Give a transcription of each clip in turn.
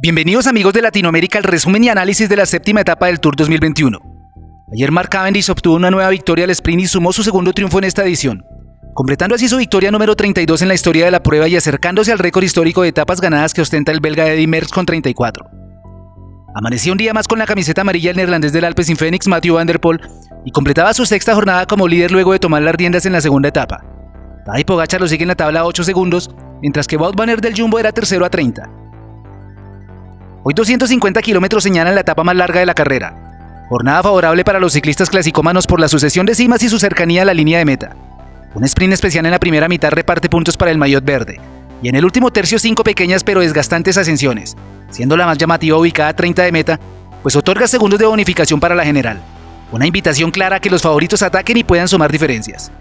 Bienvenidos amigos de Latinoamérica al resumen y análisis de la séptima etapa del Tour 2021. Ayer Mark Cavendish obtuvo una nueva victoria al sprint y sumó su segundo triunfo en esta edición, completando así su victoria número 32 en la historia de la prueba y acercándose al récord histórico de etapas ganadas que ostenta el belga Eddy Merckx con 34. Amanecía un día más con la camiseta amarilla el neerlandés del Alpecin-Fenix Mathieu van der Poel y completaba su sexta jornada como líder luego de tomar las riendas en la segunda etapa. Tadej Pogačar lo sigue en la tabla a 8 segundos, mientras que Wout van Aert del Jumbo era tercero a 30. Hoy 250 kilómetros señalan la etapa más larga de la carrera. Jornada favorable para los ciclistas clasicómanos por la sucesión de cimas y su cercanía a la línea de meta. Un sprint especial en la primera mitad reparte puntos para el maillot verde, y en el último tercio 5 pequeñas pero desgastantes ascensiones, siendo la más llamativa ubicada a 30 de meta, pues otorga segundos de bonificación para la general. Una invitación clara a que los favoritos ataquen y puedan sumar diferencias.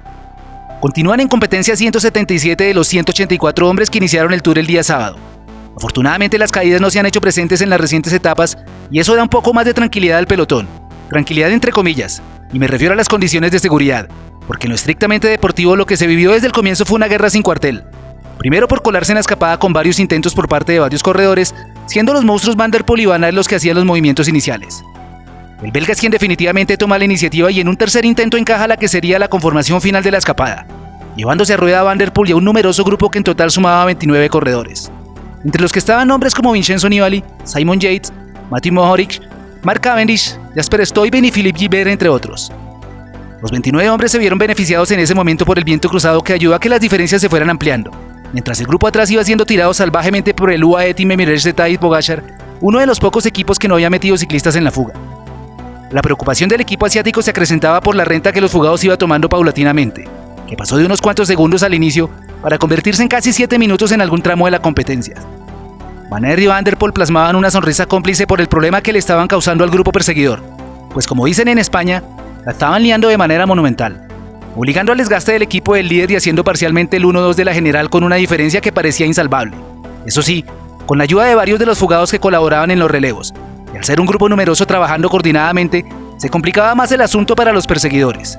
Continúan en competencia 177 de los 184 hombres que iniciaron el Tour el día sábado. Afortunadamente las caídas no se han hecho presentes en las recientes etapas y eso da un poco más de tranquilidad al pelotón. Tranquilidad entre comillas, y me refiero a las condiciones de seguridad, porque en lo estrictamente deportivo lo que se vivió desde el comienzo fue una guerra sin cuartel. Primero por colarse en la escapada con varios intentos por parte de varios corredores, siendo los monstruos Van der Poel y Van Aert los que hacían los movimientos iniciales. El belga es quien definitivamente toma la iniciativa y en un tercer intento encaja la que sería la conformación final de la escapada, llevándose a rueda a Van der Poel y a un numeroso grupo que en total sumaba 29 corredores. Entre los que estaban nombres como Vincenzo Nibali, Simon Yates, Matej Mohoric, Mark Cavendish, Jasper Stuyven y Philippe Gilbert, entre otros. Los 29 hombres se vieron beneficiados en ese momento por el viento cruzado que ayudó a que las diferencias se fueran ampliando, mientras el grupo atrás iba siendo tirado salvajemente por el UAE Team Emirates de Tadej Pogačar, uno de los pocos equipos que no había metido ciclistas en la fuga. La preocupación del equipo asiático se acrecentaba por la renta que los fugados iba tomando paulatinamente, que pasó de unos cuantos segundos al inicio para convertirse en casi 7 minutos en algún tramo de la competencia. Van Aert y Van der Poel plasmaban una sonrisa cómplice por el problema que le estaban causando al grupo perseguidor, pues como dicen en España, la estaban liando de manera monumental, obligando al desgaste del equipo del líder y haciendo parcialmente el 1-2 de la general con una diferencia que parecía insalvable. Eso sí, con la ayuda de varios de los fugados que colaboraban en los relevos, y al ser un grupo numeroso trabajando coordinadamente, se complicaba más el asunto para los perseguidores.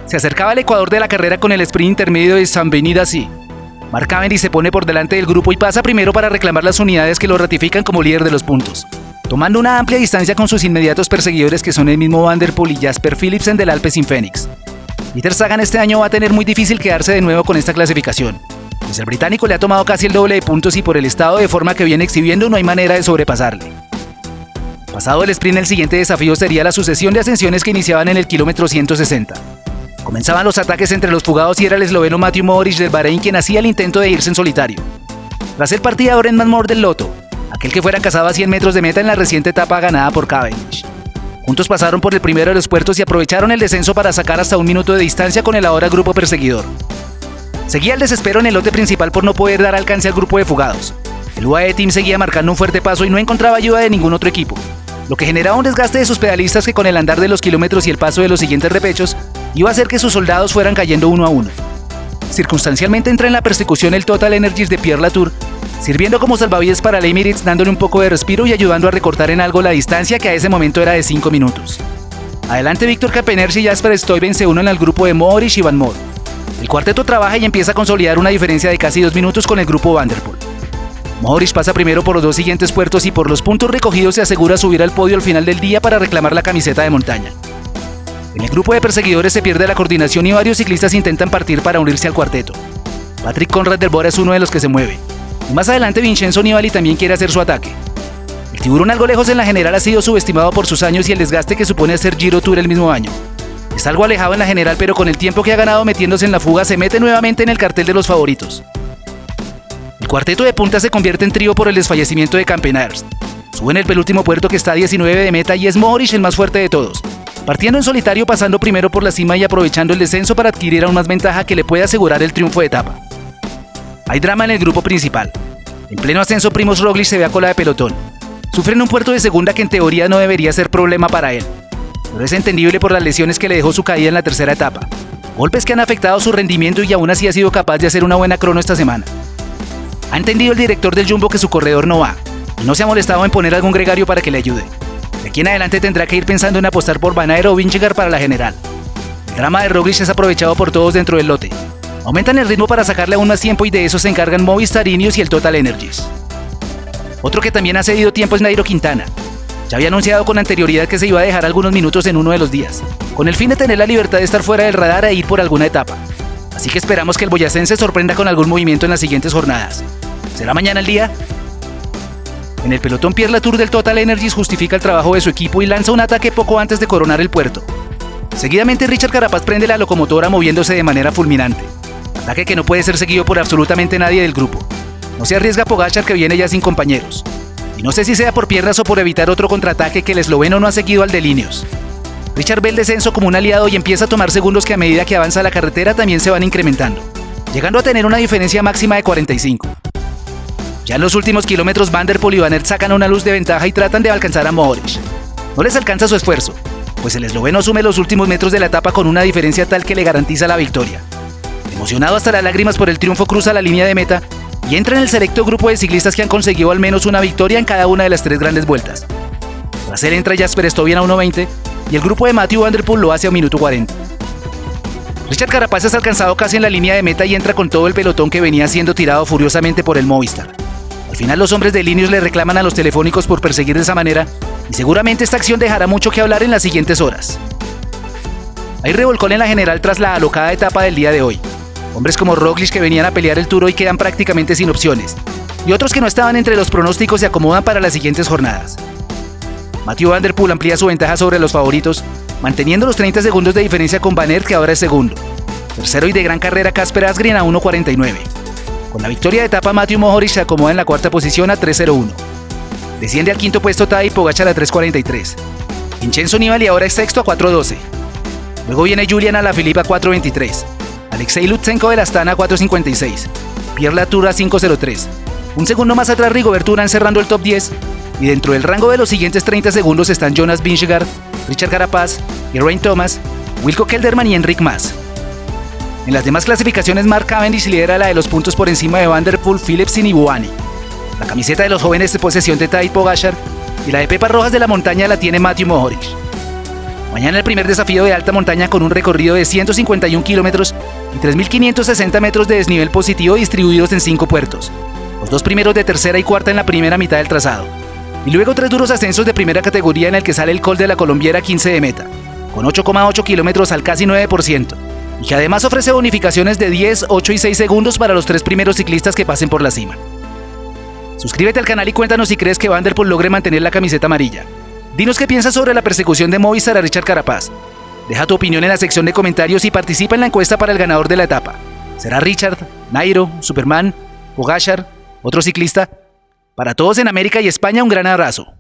Se acercaba al ecuador de la carrera con el sprint intermedio de Saint-Denis. Mark Cavendish se pone por delante del grupo y pasa primero para reclamar las unidades que lo ratifican como líder de los puntos, tomando una amplia distancia con sus inmediatos perseguidores que son el mismo Van der Poel y Jasper Philipsen del Alpecin-Fenix. Peter Sagan este año va a tener muy difícil quedarse de nuevo con esta clasificación, pues el británico le ha tomado casi el doble de puntos y por el estado de forma que viene exhibiendo no hay manera de sobrepasarle. Pasado el sprint, el siguiente desafío sería la sucesión de ascensiones que iniciaban en el kilómetro 160. Comenzaban los ataques entre los fugados y era el esloveno Matej Mohoric del Bahrein quien hacía el intento de irse en solitario. Tras el partida Brendan Moore del Lotto, aquel que fuera cazado a 100 metros de meta en la reciente etapa ganada por Cavendish. Juntos pasaron por el primero de los puertos y aprovecharon el descenso para sacar hasta 1 minuto de distancia con el ahora grupo perseguidor. Seguía el desespero en el lote principal por no poder dar alcance al grupo de fugados. El UAE Team seguía marcando un fuerte paso y no encontraba ayuda de ningún otro equipo, lo que generaba un desgaste de sus pedalistas que con el andar de los kilómetros y el paso de los siguientes repechos iba a hacer que sus soldados fueran cayendo uno a uno. Circunstancialmente entra en la persecución el Total Energies de Pierre Latour, sirviendo como salvavidas para el Emirates, dándole un poco de respiro y ayudando a recortar en algo la distancia que a ese momento era de 5 minutos. Adelante Victor Campenerz y Jasper Stuyven se unen al grupo de Mohoric y Van Moor. El cuarteto trabaja y empieza a consolidar una diferencia de casi 2 minutos con el grupo Van der Poel. Mohoric pasa primero por los 2 siguientes puertos y por los puntos recogidos se asegura subir al podio al final del día para reclamar la camiseta de montaña. En el grupo de perseguidores se pierde la coordinación y varios ciclistas intentan partir para unirse al cuarteto. Patrick Conrad del Bora es uno de los que se mueve. Y más adelante Vincenzo Nibali también quiere hacer su ataque. El tiburón algo lejos en la general ha sido subestimado por sus años y el desgaste que supone hacer Giro Tour el mismo año. Está algo alejado en la general pero con el tiempo que ha ganado metiéndose en la fuga se mete nuevamente en el cartel de los favoritos. El cuarteto de punta se convierte en trío por el desfallecimiento de Campenerz. Suben el penúltimo puerto que está a 19 de meta y es Mohoric el más fuerte de todos, partiendo en solitario pasando primero por la cima y aprovechando el descenso para adquirir aún más ventaja que le puede asegurar el triunfo de etapa. Hay drama en el grupo principal. En pleno ascenso Primož Roglič se ve a cola de pelotón. Sufre en un puerto de segunda que en teoría no debería ser problema para él, pero es entendible por las lesiones que le dejó su caída en la tercera etapa. Golpes que han afectado su rendimiento y aún así ha sido capaz de hacer una buena crono esta semana. Ha entendido el director del Jumbo que su corredor no va, y no se ha molestado en poner algún gregario para que le ayude. De aquí en adelante tendrá que ir pensando en apostar por Van Aert o Vingegaard para la general. El drama de Roglič es aprovechado por todos dentro del lote. Aumentan el ritmo para sacarle aún más tiempo y de eso se encargan Movistar, Ineos y el Total Energies. Otro que también ha cedido tiempo es Nairo Quintana. Ya había anunciado con anterioridad que se iba a dejar algunos minutos en uno de los días, con el fin de tener la libertad de estar fuera del radar e ir por alguna etapa. Así que esperamos que el boyacense sorprenda con algún movimiento en las siguientes jornadas. ¿Será mañana el día? En el pelotón, Pierre Latour del Total Energies justifica el trabajo de su equipo y lanza un ataque poco antes de coronar el puerto. Seguidamente, Richard Carapaz prende la locomotora moviéndose de manera fulminante. Ataque que no puede ser seguido por absolutamente nadie del grupo. No se arriesga Pogačar, que viene ya sin compañeros. Y no sé si sea por piernas o por evitar otro contraataque que el esloveno no ha seguido al de Linios. Richard ve el descenso como un aliado y empieza a tomar segundos que a medida que avanza la carretera también se van incrementando, llegando a tener una diferencia máxima de 45. Ya en los últimos kilómetros, Van der Poel y Van Aert sacan una luz de ventaja y tratan de alcanzar a Mohoric. No les alcanza su esfuerzo, pues el esloveno asume los últimos metros de la etapa con una diferencia tal que le garantiza la victoria. Emocionado hasta las lágrimas por el triunfo, cruza la línea de meta y entra en el selecto grupo de ciclistas que han conseguido al menos una victoria en cada una de las 3 grandes vueltas. Tras él entra Jasper Stuyven a 1:20 y el grupo de Mathieu Van der Poel lo hace a 1:40. Richard Carapaz es alcanzado casi en la línea de meta y entra con todo el pelotón que venía siendo tirado furiosamente por el Movistar. Al final, los hombres de Linios le reclaman a los telefónicos por perseguir de esa manera y seguramente esta acción dejará mucho que hablar en las siguientes horas. Hay revolcón en la general tras la alocada etapa del día de hoy. Hombres como Roglic, que venían a pelear el Tour, hoy quedan prácticamente sin opciones, y otros que no estaban entre los pronósticos se acomodan para las siguientes jornadas. Mathieu Van der Poel amplía su ventaja sobre los favoritos, manteniendo los 30 segundos de diferencia con Van Aert, que ahora es segundo. Tercero y de gran carrera Kasper Asgreen a 1:49. Con la victoria de etapa, Mathieu Mohoric se acomoda en la cuarta posición a 3:01. Desciende al quinto puesto Tadej Pogačar a 3:43. Vincenzo Nibali ahora es sexto a 4:12. Luego viene Julian Alaphilippe a 4:23. Alexei Lutsenko de la Astana a 4:56. Pierre Latour a 5:03. Un segundo más atrás Rigoberto Urán cerrando el top 10. Y dentro del rango de los siguientes 30 segundos están Jonas Vingegaard, Richard Carapaz, Geraint Thomas, Wilco Kelderman y Enric Mas. En las demás clasificaciones, Mark Cavendish lidera la de los puntos por encima de Van der Poel, Philipsen y Buani. La camiseta de los jóvenes de posesión de Tadej Pogačar y la de Pepas Rojas de la montaña la tiene Mathieu Mohoric. Mañana el primer desafío de alta montaña con un recorrido de 151 kilómetros y 3.560 metros de desnivel positivo distribuidos en 5 puertos. Los 2 primeros de tercera y cuarta en la primera mitad del trazado. Y luego 3 duros ascensos de primera categoría en el que sale el Col de la Colombiera 15 de meta, con 8,8 kilómetros al casi 9%, y que además ofrece bonificaciones de 10, 8 y 6 segundos para los 3 primeros ciclistas que pasen por la cima. Suscríbete al canal y cuéntanos si crees que Van der Poel logre mantener la camiseta amarilla. Dinos qué piensas sobre la persecución de Movistar a Richard Carapaz. Deja tu opinión en la sección de comentarios y participa en la encuesta para el ganador de la etapa. ¿Será Richard, Nairo, Superman, Pogačar, otro ciclista? Para todos en América y España, un gran abrazo.